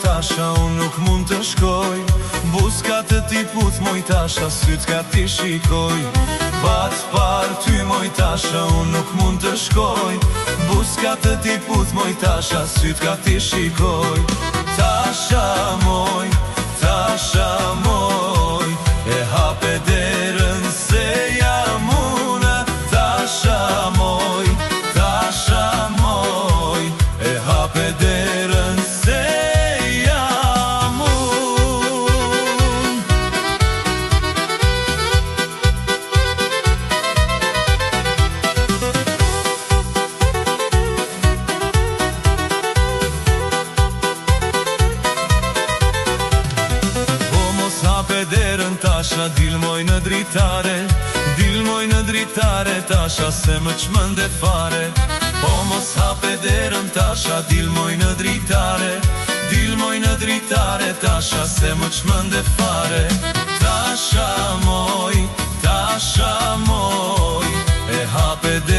tasha, unë nuk mund të shkoj. Buskat e ti put moj tasha, syt ka ti shikoj. Bat par ty moj tasha, unë nuk mund të shkoj. Buskat e ti put moj tasha, syt ka ti shikoj. Tasha moj, e hape derën se jam unë. Tasha moj, e hape derën se jam unë. Po mos hape derën tasha, dil moj në dritare. Dil moj në dritare tasha, se më çmënde fare. Po mos hape derën tasha, dil moj në dritare. Dil moj në dritare tasha, se më çmënde fare. Tasha moj, e hape derën